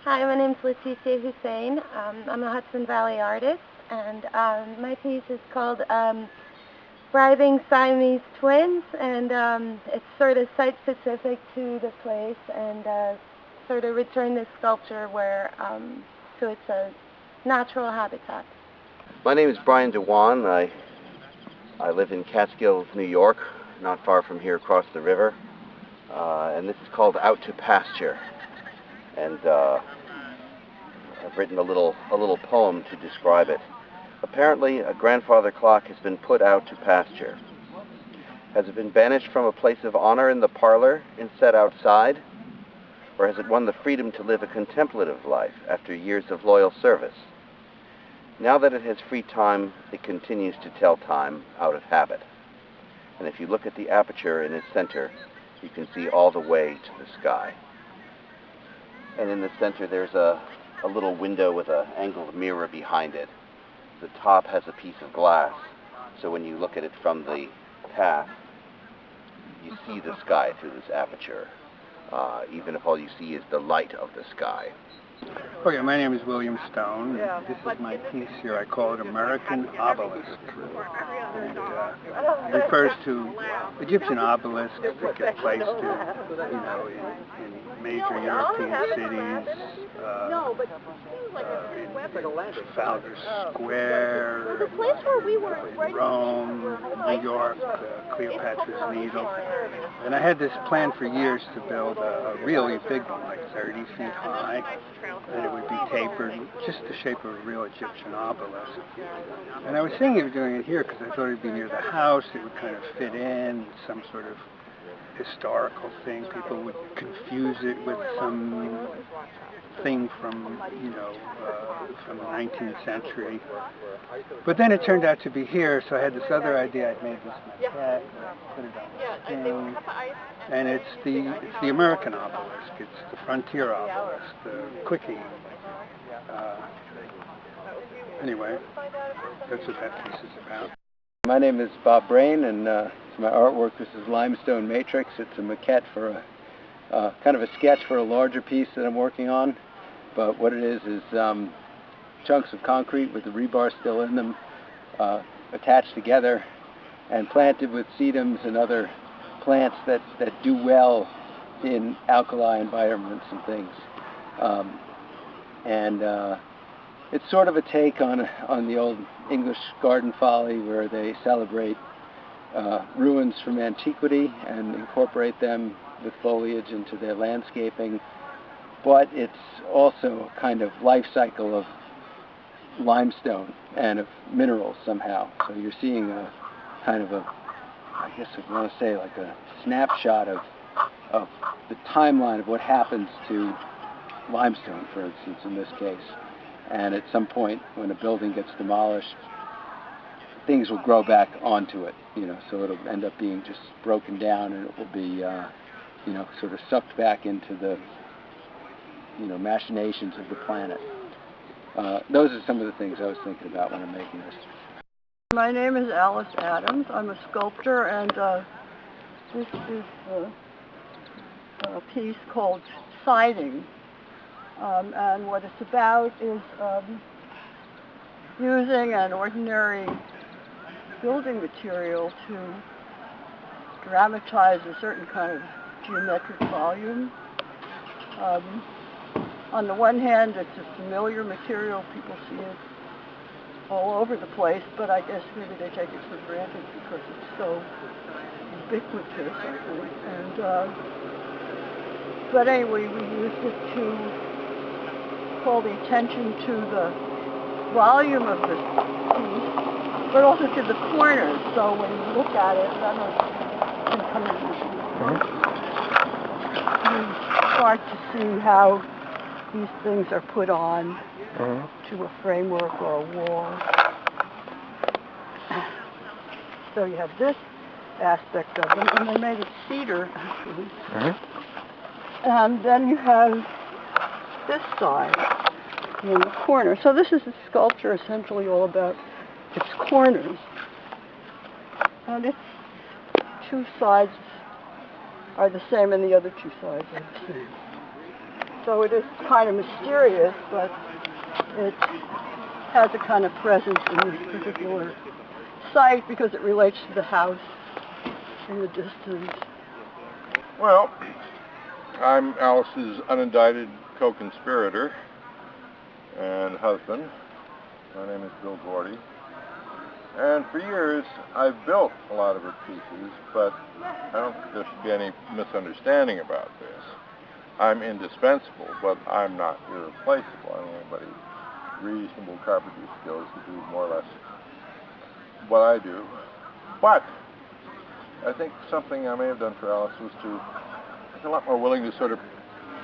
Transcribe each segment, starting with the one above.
Hi, my name's Leticia Hussein. I'm a Hudson Valley artist, and my piece is called Writhing Siamese Twins, and it's sort of site-specific to the place, and sort of return this sculpture to its natural habitat. My name is Brian DeWan. I live in Catskills, New York, not far from here across the river, and this is called Out to Pasture. And I've written a little poem to describe it. Apparently, a grandfather clock has been put out to pasture. Has it been banished from a place of honor in the parlor and set outside? Or has it won the freedom to live a contemplative life after years of loyal service? Now that it has free time, it continues to tell time out of habit. And if you look at the aperture in its center, you can see all the way to the sky. And in the center there's a little window with an angled mirror behind it. The top has a piece of glass, so when you look at it from the path, you see the sky through this aperture, even if all you see is the light of the sky. Okay, my name is William Stone. This is my piece here. I call it American Obelisk. And it refers to Egyptian obelisks that get placed in major European cities, in Trafalgar Square, in Rome, New York, Cleopatra's Needle. And I had this plan for years to build a really big one, like 30 feet high, and it would be tapered, just the shape of a real Egyptian obelisk. And I was thinking of doing it here because I thought it would be near the house, it would kind of fit in, some sort of historical thing. People would confuse it with some thing from, from the 19th century. But then it turned out to be here, so I had this other idea. I'd made this maquette, put it on the skin, and it's the American obelisk. It's the frontier obelisk, the quickie. Anyway, that's what that piece is about. My name is Bob Brain, and it's my artwork. This is limestone matrix. It's a maquette for kind of a sketch for a larger piece that I'm working on. But what it is chunks of concrete with the rebar still in them, attached together and planted with sedums and other plants that do well in alkali environments and things. It's sort of a take on the old English garden folly, where they celebrate ruins from antiquity and incorporate them with foliage into their landscaping. But it's also a kind of life cycle of limestone and of minerals somehow. So you're seeing a kind of I guess I want to say like a snapshot of the timeline of what happens to limestone, for instance, in this case. And at some point, when a building gets demolished, things will grow back onto it, so it'll end up being just broken down, and it will be, sort of sucked back into the, machinations of the planet. Those are some of the things I was thinking about when I'm making this. My name is Alice Adams. I'm a sculptor, and this is a piece called Siding. And what it's about is using an ordinary building material to dramatize a certain kind of geometric volume. On the one hand, it's a familiar material. People see it all over the place, but I guess maybe they take it for granted because it's so ubiquitous, I think. And, but anyway, we used it to call the attention to the volume of this piece, but also to the corners. So when you look at it, I don't know if you can come in, you start to see how these things are put on to a framework or a wall. So you have this aspect of them, and they're made of cedar, actually. And then you have this side in the corner. So this is a sculpture essentially all about its corners. And its two sides are the same, and the other two sides are the same. So it is kind of mysterious, but it has a kind of presence in this particular site because it relates to the house in the distance. Well, I'm Alice's unindicted co-conspirator and husband. My name is Bill Gordy. And for years, I've built a lot of her pieces, but I don't think there should be any misunderstanding about this. I'm indispensable, but I'm not irreplaceable. I don't know anybody with reasonable carpentry skills to do more or less what I do. But I think something I may have done for Alice was to be a lot more willing to sort of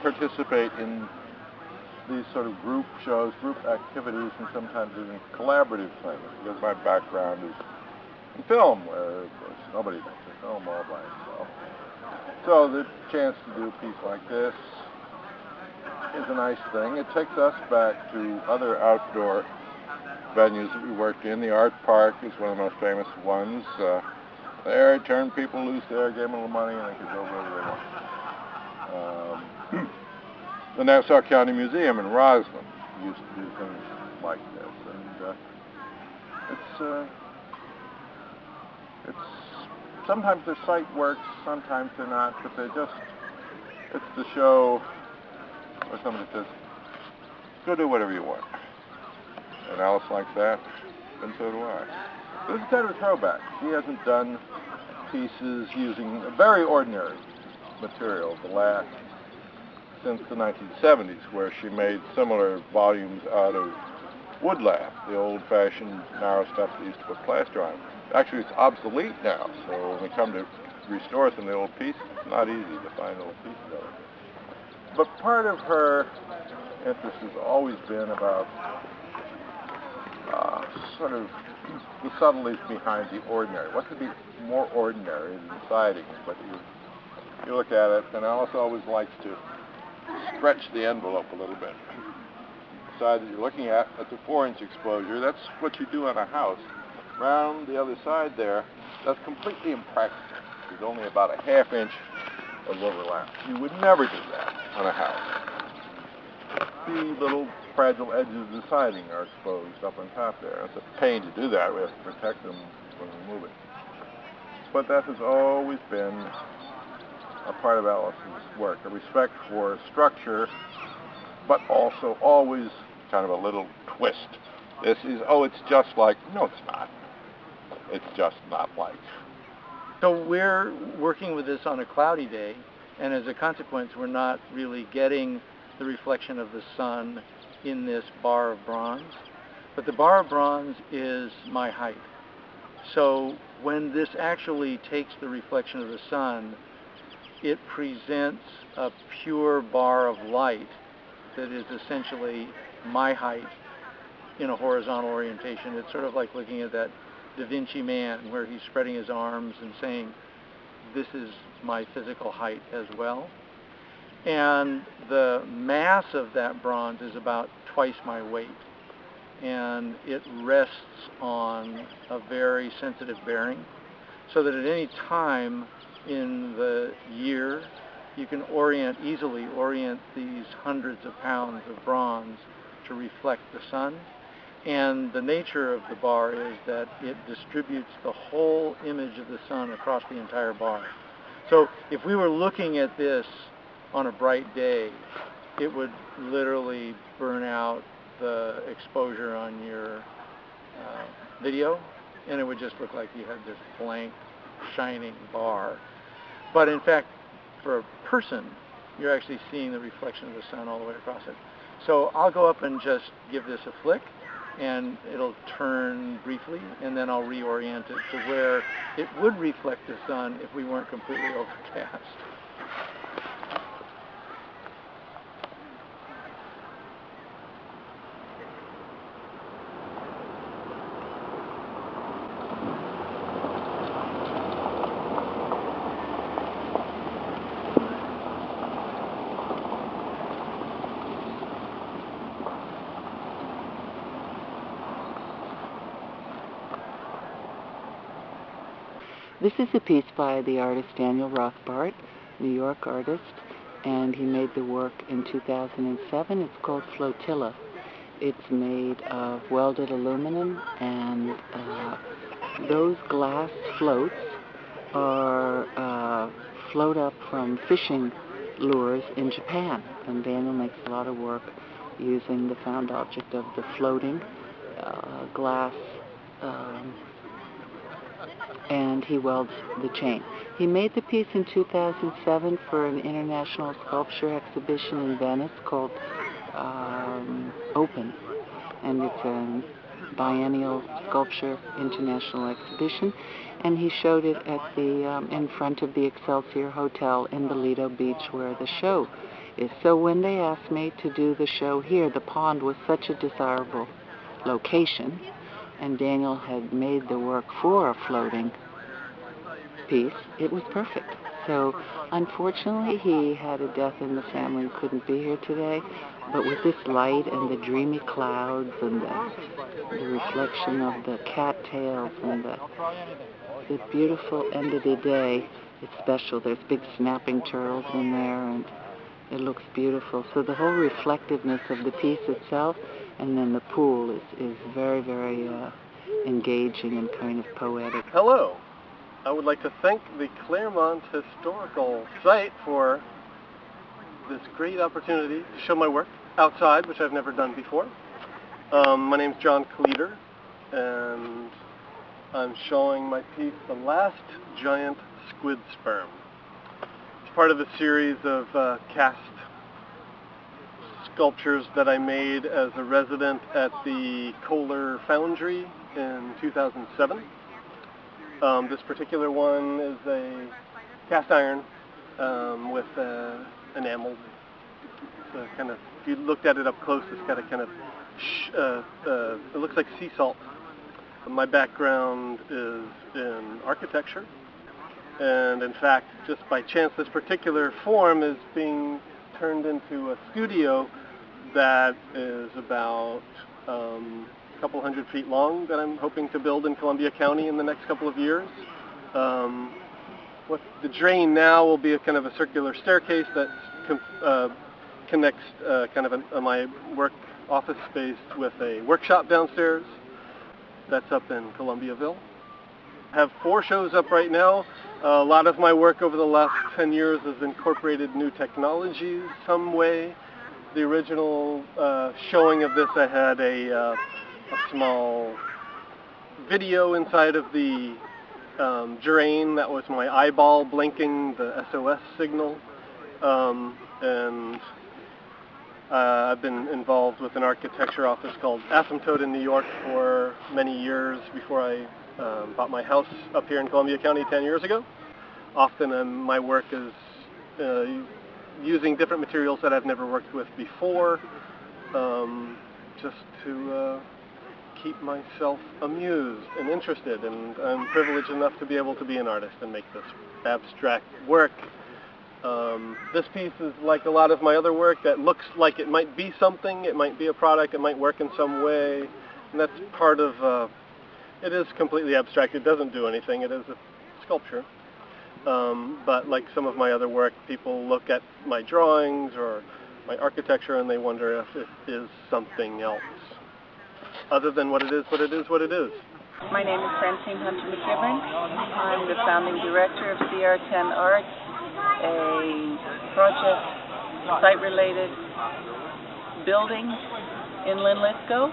participate in these sort of group shows, group activities, and sometimes even collaborative things, because my background is in film, where, of course, nobody makes a film all by himself. So the chance to do a piece like this is a nice thing. It takes us back to other outdoor venues that we worked in. The Art Park is one of the most famous ones. There, it turned people loose there, gave them a little money, and they could go wherever they want. The Nassau County Museum in Roslyn used to do things like this, and it's sometimes the site works, sometimes they're not, but it's the show where somebody says, go do whatever you want. And Alice likes that, and so do I. This is kind of a throwback. She hasn't done pieces using a very ordinary material since the 1970s, where she made similar volumes out of woodlap, the old-fashioned narrow stuff they used to put plaster on. Actually, it's obsolete now, so when we come to restore some of the old pieces, it's not easy to find old pieces of it. But part of her interest has always been about sort of the subtleties behind the ordinary. What could be more ordinary than siding? But you look at it, and Alice always likes to stretch the envelope a little bit. The side that you're looking at, that's a 4-inch exposure. That's what you do on a house. Round the other side there, that's completely impractical. There's only about a 1/2 inch of overlap. You would never do that on a house. The little fragile edges of the siding are exposed up on top there. It's a pain to do that. We have to protect them when we move it. But that has always been a part of Alice's work, a respect for structure, but also always kind of a little twist. This is, it's just like, no, it's not. It's just not like. So we're working with this on a cloudy day, and as a consequence, we're not really getting the reflection of the sun in this bar of bronze. But the bar of bronze is my height. So when this actually takes the reflection of the sun, it presents a pure bar of light that is essentially my height in a horizontal orientation. It's sort of like looking at that Da Vinci Man where he's spreading his arms and saying, this is my physical height as well. And the mass of that bronze is about twice my weight. And it rests on a very sensitive bearing, so that at any time in the year, you can easily orient these hundreds of pounds of bronze to reflect the sun. And the nature of the bar is that it distributes the whole image of the sun across the entire bar. So if we were looking at this on a bright day, it would literally burn out the exposure on your video, and it would just look like you had this blank, shining bar. But in fact, for a person, you're actually seeing the reflection of the sun all the way across it. So I'll go up and just give this a flick, and it'll turn briefly, and then I'll reorient it to where it would reflect the sun if we weren't completely overcast. This is a piece by the artist Daniel Rothbart, New York artist, and he made the work in 2007. It's called Flotilla. It's made of welded aluminum, and those glass floats are float up from fishing lures in Japan, and Daniel makes a lot of work using the found object of the floating glass, and he welds the chain. He made the piece in 2007 for an international sculpture exhibition in Venice called Open, and it's a biennial sculpture international exhibition, and he showed it at the in front of the Excelsior Hotel in the Lido Beach where the show is. So when they asked me to do the show here, the pond was such a desirable location, and Daniel had made the work for a floating piece. It was perfect. So unfortunately he had a death in the family and couldn't be here today, but with this light and the dreamy clouds and the reflection of the cattails and the beautiful end of the day, it's special. There's big snapping turtles in there, and it looks beautiful. So the whole reflectiveness of the piece itself, and then the pool is very, very engaging and kind of poetic. Hello. I would like to thank the Clermont Historical Site for this great opportunity to show my work outside, which I've never done before. My name's John Cleater, and I'm showing my piece, The Last Giant Squid Sperm. It's part of a series of cast sculptures that I made as a resident at the Kohler Foundry in 2007. This particular one is a cast iron with enameled. It's kind of, if you looked at it up close, it's got a kind of, it looks like sea salt. My background is in architecture, and in fact, just by chance, this particular form is being turned into a studio that is about a couple 100 feet long that I'm hoping to build in Columbia County in the next couple of years. What the drain now will be a kind of a circular staircase that connects kind of my work office space with a workshop downstairs. That's up in Columbiaville. I have 4 shows up right now. A lot of my work over the last 10 years has incorporated new technologies some way. The original showing of this, I had a small video inside of the drain that was my eyeball blinking the SOS signal. And I've been involved with an architecture office called Asymptote in New York for many years before I bought my house up here in Columbia County 10 years ago. Often my work is using different materials that I've never worked with before, just to keep myself amused and interested, and I'm privileged enough to be able to be an artist and make this abstract work. This piece is like a lot of my other work that looks like it might be something, it might be a product, it might work in some way, and that's part of, it is completely abstract, it doesn't do anything, it is a sculpture. But like some of my other work, people look at my drawings or my architecture and they wonder if it is something else, other than what it is, what it is, what it is. My name is Francine Hunter McGivern. I'm the founding director of CR10 Art, a project site-related building in Linlithgow,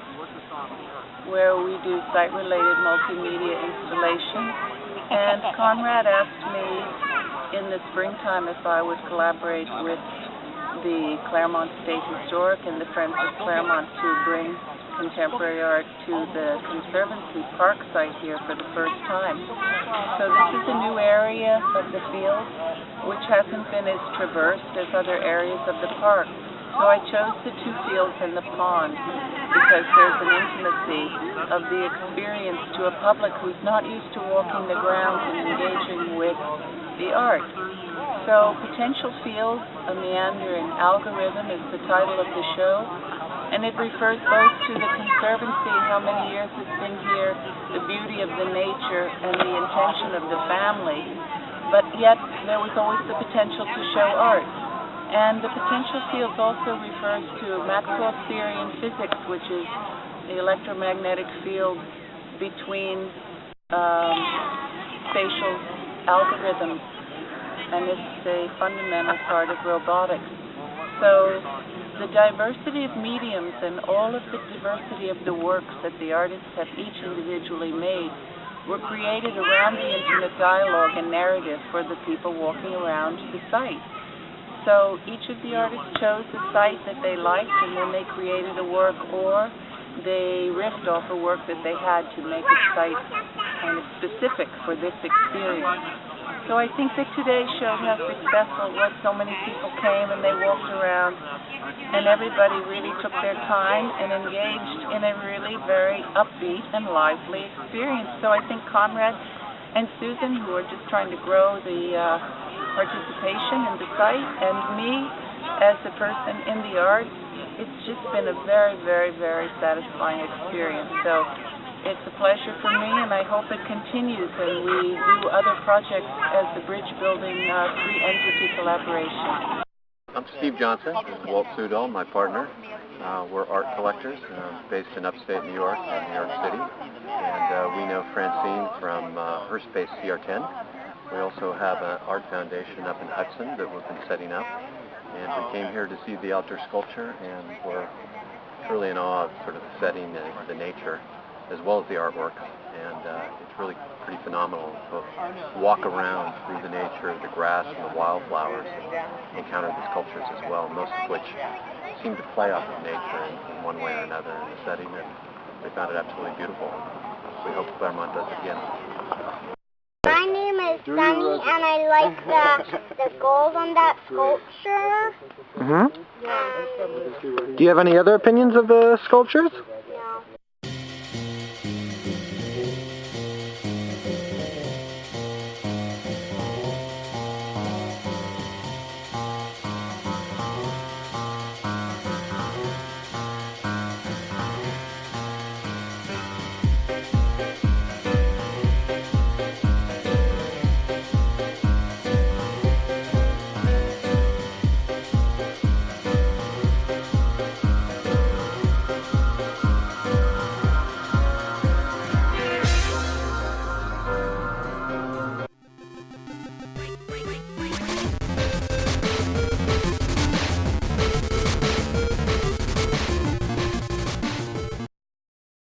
where we do site-related multimedia installations. And Conrad asked me in the springtime if I would collaborate with the Clermont State Historic and the Friends of Clermont to bring contemporary art to the Conservancy Park site here for the first time. So this is a new area of the field which hasn't been as traversed as other areas of the park. So I chose the 2 fields and the pond because there's an intimacy of the experience to a public who's not used to walking the grounds and engaging with the art. So Potential Fields, a Meandering Algorithm is the title of the show, and it refers both to the Conservancy, how many years it's been here, the beauty of the nature and the intention of the family, but yet there was always the potential to show art. And the potential fields also refers to Maxwell's theory in physics, which is the electromagnetic field between spatial algorithms, and it's a fundamental part of robotics. So the diversity of mediums and all of the diversity of the works that the artists have each individually made were created around the intimate dialogue and narrative for the people walking around the site. So each of the artists chose a site that they liked, and then they created a work, or they riffed off a work that they had to make a site kind of specific for this experience. So I think that today showed how successful it was. So many people came and they walked around, and everybody really took their time and engaged in a really very upbeat and lively experience. So I think Conrad and Susan, who are just trying to grow the participation in the site, and me as a person in the art, it's just been a very, very, very satisfying experience. So it's a pleasure for me, and I hope it continues, and we do other projects as the bridge building three-entity collaboration. I'm Steve Johnson. This is Walt Sudol, my partner. We're art collectors based in upstate New York, New York City. And we know Francine from her space CR10. We also have an art foundation up in Hudson that we've been setting up. And we came here to see the outdoor sculpture, and we're truly in awe of sort of the setting and the nature, as well as the artwork. And it's really pretty phenomenal to walk around through the nature of the grass and the wildflowers and encounter the sculptures as well, most of which seem to play off of nature in one way or another in the setting, and we found it absolutely beautiful. We hope Clermont does it again. My name is Sunny, and I like the gold on that sculpture. Do you have any other opinions of the sculptures?